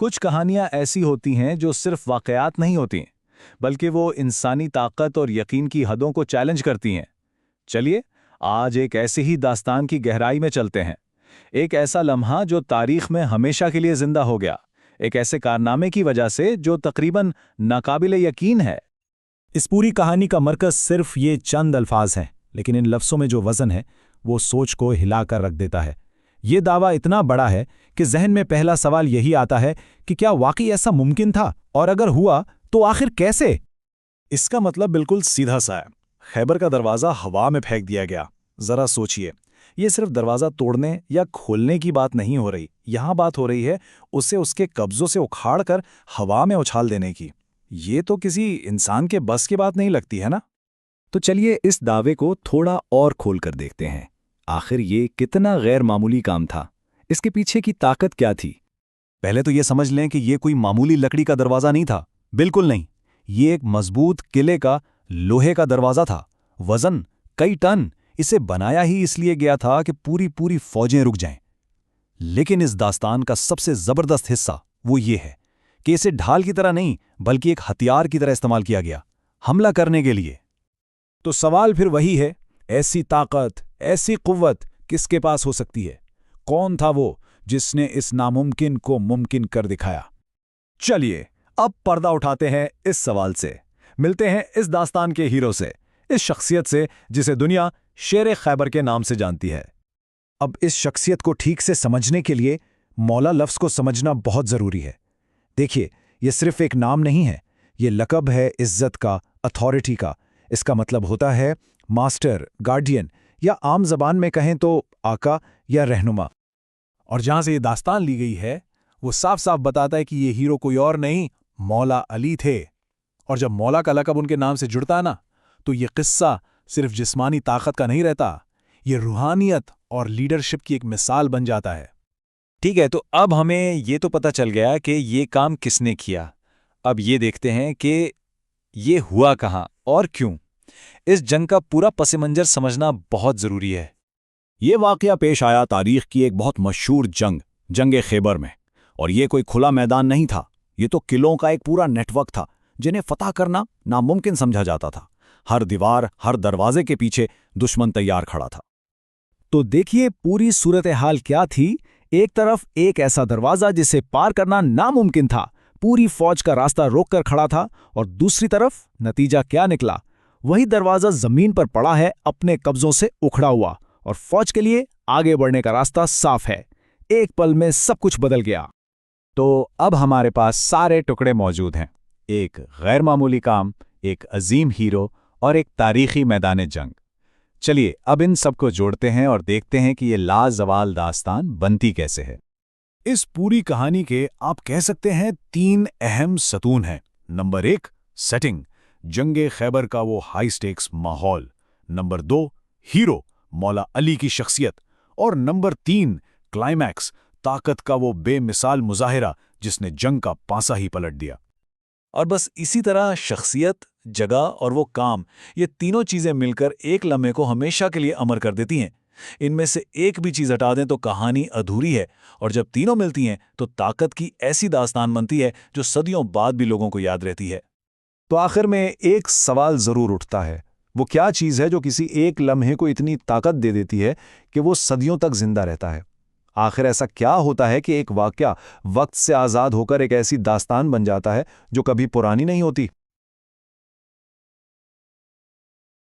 कुछ कहानियां ऐसी होती हैं जो सिर्फ वाकयात नहीं होती, बल्कि वो इंसानी ताकत और यकीन की हदों को चैलेंज करती हैं। चलिए, आज एक ऐसे ही दास्तान की गहराई में चलते हैं। एक ऐसा लम्हा जो तारीख में हमेशा के लिए जिंदा हो गया, एक ऐसे कारनामे की वजह से जो तकरीबन नाकाबिले यकीन है। इस पूरी कहानी का मरकज सिर्फ ये चंद अल्फाज हैं, लेकिन इन लफ्ज़ों में जो वज़न है वो सोच को हिलाकर रख देता है। ये दावा इतना बड़ा है कि जहन में पहला सवाल यही आता है कि क्या वाकई ऐसा मुमकिन था, और अगर हुआ तो आखिर कैसे? इसका मतलब बिल्कुल सीधा सा है। खैबर का दरवाज़ा हवा में फेंक दिया गया। ज़रा सोचिए, ये सिर्फ दरवाज़ा तोड़ने या खोलने की बात नहीं हो रही, यहाँ बात हो रही है उसे उसके कब्ज़ों से उखाड़ कर हवा में उछाल देने की। ये तो किसी इंसान के बस की बात नहीं लगती है ना। तो चलिए इस दावे को थोड़ा और खोल कर देखते हैं। आखिर ये कितना गैर मामूली काम था? इसके पीछे की ताकत क्या थी? पहले तो ये समझ लें कि ये कोई मामूली लकड़ी का दरवाज़ा नहीं था, बिल्कुल नहीं। ये एक मजबूत किले का लोहे का दरवाज़ा था। वज़न कई टन। इसे बनाया ही इसलिए गया था कि पूरी पूरी फौजें रुक जाएं। लेकिन इस दास्तान का सबसे ज़बरदस्त हिस्सा वो ये है कि इसे ढाल की तरह नहीं, बल्कि एक हथियार की तरह इस्तेमाल किया गया, हमला करने के लिए। तो सवाल फिर वही है, ऐसी ताकत, ऐसी कुव्वत किसके पास हो सकती है? कौन था वो जिसने इस नामुमकिन को मुमकिन कर दिखाया? चलिए अब पर्दा उठाते हैं इस सवाल से। मिलते हैं इस दास्तान के हीरो से, इस शख्सियत से जिसे दुनिया शेर खैबर के नाम से जानती है। अब इस शख्सियत को ठीक से समझने के लिए मौला लफ्ज़ को समझना बहुत ज़रूरी है। देखिए, ये सिर्फ एक नाम नहीं है, ये लक़ब है इज़्ज़त का, अथॉरिटी का। इसका मतलब होता है मास्टर, गार्डियन, या आम ज़बान में कहें तो आका या रहनुमा। और जहां से ये दास्तान ली गई है वो साफ साफ बताता है कि ये हीरो कोई और नहीं, मौला अली थे। और जब मौला का लक़ब उनके नाम से जुड़ता है ना, तो ये किस्सा सिर्फ जिस्मानी ताकत का नहीं रहता, ये रूहानियत और लीडरशिप की एक मिसाल बन जाता है। ठीक है, तो अब हमें ये तो पता चल गया कि ये काम किसने किया। अब ये देखते हैं कि ये हुआ कहाँ और क्यों। इस जंग का पूरा पस-ए-मंज़र समझना बहुत ज़रूरी है। ये वाक़या पेश आया तारीख़ की एक बहुत मशहूर जंग खैबर में। और ये कोई खुला मैदान नहीं था, ये तो किलों का एक पूरा नेटवर्क था जिन्हें फतह करना नामुमकिन समझा जाता था। हर दीवार, हर दरवाजे के पीछे दुश्मन तैयार खड़ा था। तो देखिए पूरी सूरत हाल क्या थी। एक तरफ एक ऐसा दरवाज़ा जिसे पार करना नामुमकिन था, पूरी फौज का रास्ता रोककर खड़ा था, और दूसरी तरफ नतीजा क्या निकला? वही दरवाज़ा ज़मीन पर पड़ा है, अपने कब्ज़ों से उखड़ा हुआ, और फौज के लिए आगे बढ़ने का रास्ता साफ है। एक पल में सब कुछ बदल गया। तो अब हमारे पास सारे टुकड़े मौजूद हैं, एक गैर मामूली काम, एक अजीम हीरो और एक तारीखी मैदान जंग। चलिए अब इन सब को जोड़ते हैं और देखते हैं कि ये लाजवाल दास्तान बनती कैसे है। इस पूरी कहानी के आप कह सकते हैं 3 अहम सतून हैं। नंबर 1 सेटिंग, जंगे खैबर का वो हाई स्टेक्स माहौल। नंबर 2 हीरो, मौला अली की शख्सियत। और नंबर 3 क्लाइमैक्स, ताकत का वो बेमिसाल मुजाहिरा जिसने जंग का पासा ही पलट दिया। और बस इसी तरह शख्सियत, जगह और वो काम, ये तीनों चीज़ें मिलकर एक लम्हे को हमेशा के लिए अमर कर देती हैं। इनमें से एक भी चीज़ हटा दें तो कहानी अधूरी है, और जब तीनों मिलती हैं तो ताकत की ऐसी दास्तान बनती है जो सदियों बाद भी लोगों को याद रहती है। तो आखिर में एक सवाल ज़रूर उठता है, वो क्या चीज़ है जो किसी एक लम्हे को इतनी ताकत दे देती है कि वो सदियों तक जिंदा रहता है? आखिर ऐसा क्या होता है कि एक वाक़या वक्त से आज़ाद होकर एक ऐसी दास्तान बन जाता है जो कभी पुरानी नहीं होती?